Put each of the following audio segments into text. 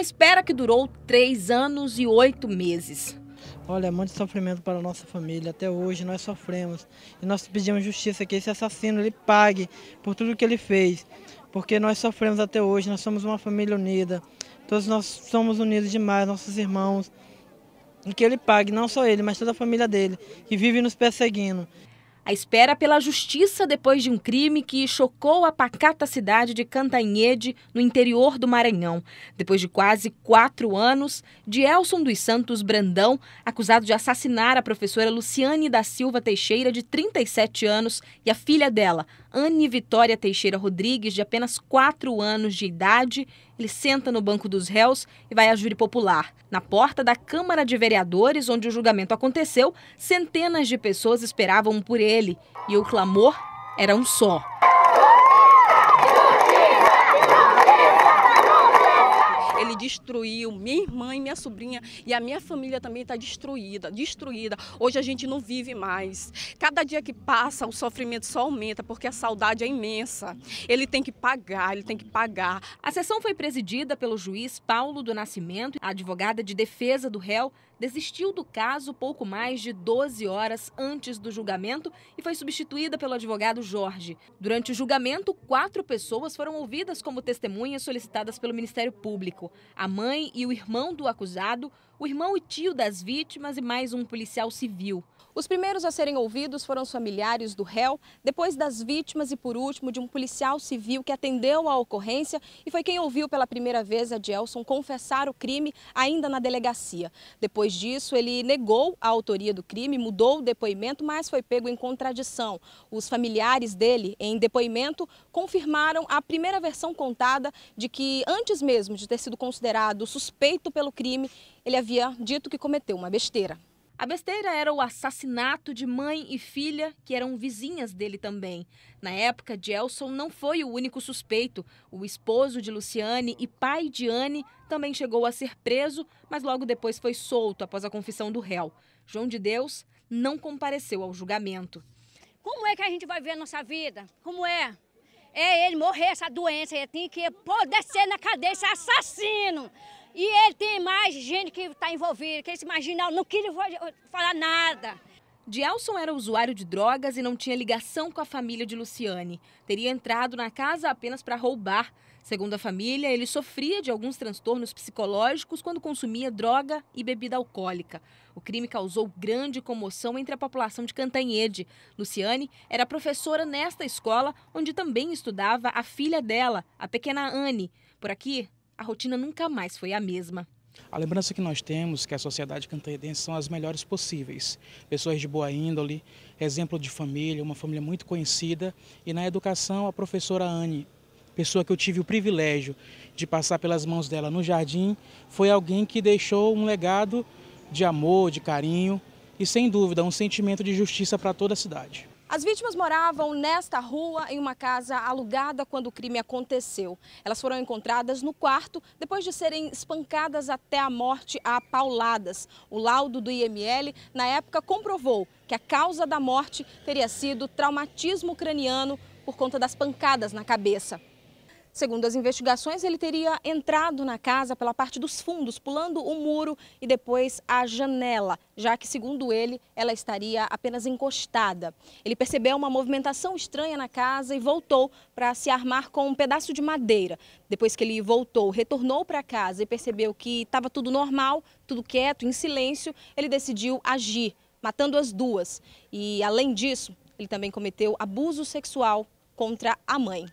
espera que durou 3 anos e 8 meses. Olha, é muito sofrimento para a nossa família. Até hoje nós sofremos. E nós pedimos justiça que esse assassino ele pague por tudo que ele fez. Porque nós sofremos até hoje, nós somos uma família unida. Todos nós somos unidos demais, nossos irmãos. E que ele pague, não só ele, mas toda a família dele, que vive nos perseguindo. A espera pela justiça depois de um crime que chocou a pacata cidade de Cantanhede, no interior do Maranhão. Depois de quase 4 anos, Dielson dos Santos Brandão, acusado de assassinar a professora Luciane da Silva Teixeira, de 37 anos, e a filha dela, Anne Vitória Teixeira Rodrigues, de apenas 4 anos de idade, ele senta no banco dos réus e vai à júri popular. Na porta da Câmara de Vereadores, onde o julgamento aconteceu, centenas de pessoas esperavam por ele. E o clamor era um só. Ele destruiu minha irmã e minha sobrinha, e a minha família também está destruída. Hoje a gente não vive mais. Cada dia que passa, o sofrimento só aumenta, porque a saudade é imensa. Ele tem que pagar. A sessão foi presidida pelo juiz Paulo do Nascimento. A advogada de defesa do réu desistiu do caso pouco mais de 12 horas antes do julgamento e foi substituída pelo advogado Jorge. Durante o julgamento, 4 pessoas foram ouvidas como testemunhas solicitadas pelo Ministério Público: a mãe e o irmão do acusado, o irmão e tio das vítimas e mais um policial civil. Os primeiros a serem ouvidos foram os familiares do réu, depois das vítimas e, por último, de um policial civil que atendeu à ocorrência e foi quem ouviu pela primeira vez a Dielson confessar o crime ainda na delegacia. Depois disso, ele negou a autoria do crime, mudou o depoimento, mas foi pego em contradição. Os familiares dele, em depoimento, confirmaram a primeira versão contada de que, antes mesmo de ter sido considerado suspeito pelo crime, ele havia dito que cometeu uma besteira. A besteira era o assassinato de mãe e filha, que eram vizinhas dele também. Na época, Dielson não foi o único suspeito. O esposo de Luciane e pai de Anne também chegou a ser preso, mas logo depois foi solto após a confissão do réu. João de Deus não compareceu ao julgamento. Como é que a gente vai ver a nossa vida? Como é? É ele morrer essa doença, ele tem que poder ser na cadeia, esse assassino. E ele tem mais gente que está envolvida, que esse marginal não queria falar nada. Dielson era usuário de drogas e não tinha ligação com a família de Luciane. Teria entrado na casa apenas para roubar. Segundo a família, ele sofria de alguns transtornos psicológicos quando consumia droga e bebida alcoólica. O crime causou grande comoção entre a população de Cantanhede. Luciane era professora nesta escola, onde também estudava a filha dela, a pequena Anne. Por aqui, a rotina nunca mais foi a mesma. A lembrança que nós temos que a sociedade cantanhedense são as melhores possíveis. Pessoas de boa índole, exemplo de família, uma família muito conhecida. E na educação, a professora Anne, pessoa que eu tive o privilégio de passar pelas mãos dela no jardim, foi alguém que deixou um legado de amor, de carinho e, sem dúvida, um sentimento de justiça para toda a cidade. As vítimas moravam nesta rua em uma casa alugada quando o crime aconteceu. Elas foram encontradas no quarto depois de serem espancadas até a morte a pauladas. O laudo do IML, na época, comprovou que a causa da morte teria sido traumatismo craniano por conta das pancadas na cabeça. Segundo as investigações, ele teria entrado na casa pela parte dos fundos, pulando o muro e depois a janela, já que, segundo ele, ela estaria apenas encostada. Ele percebeu uma movimentação estranha na casa e voltou para se armar com um pedaço de madeira. Depois que ele voltou, retornou para casa e percebeu que estava tudo normal, tudo quieto, em silêncio, ele decidiu agir, matando as duas. E, além disso, ele também cometeu abuso sexual contra a mãe.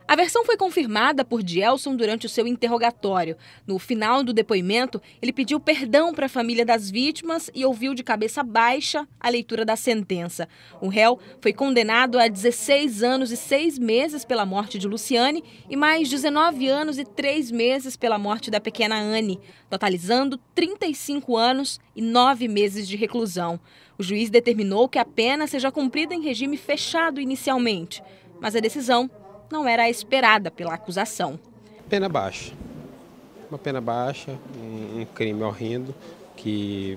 A versão foi confirmada por Dielson durante o seu interrogatório. No final do depoimento, ele pediu perdão para a família das vítimas e ouviu de cabeça baixa a leitura da sentença. O réu foi condenado a 16 anos e 6 meses pela morte de Luciane e mais 19 anos e 3 meses pela morte da pequena Anne, totalizando 35 anos e 9 meses de reclusão. O juiz determinou que a pena seja cumprida em regime fechado inicialmente, mas a decisão não era a esperada pela acusação. Pena baixa. Uma pena baixa, um crime horrendo que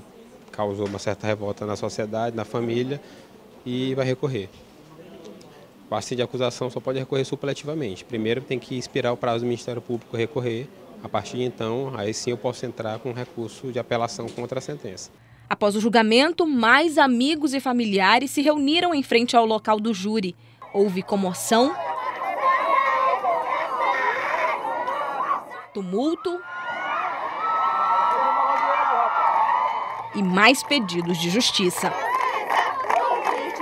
causou uma certa revolta na sociedade, na família, e vai recorrer. O assídio de acusação só pode recorrer supletivamente. Primeiro tem que expirar o prazo do Ministério Público recorrer, A partir de então, aí sim eu posso entrar com recurso de apelação contra a sentença. Após o julgamento, mais amigos e familiares se reuniram em frente ao local do júri. Houve comoção, tumulto e mais pedidos de justiça.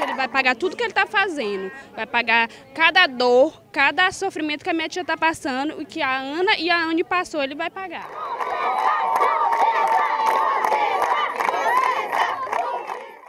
Ele vai pagar tudo que ele está fazendo, vai pagar cada dor, cada sofrimento que a minha tia está passando, o que a Ana e a Anne passou, ele vai pagar.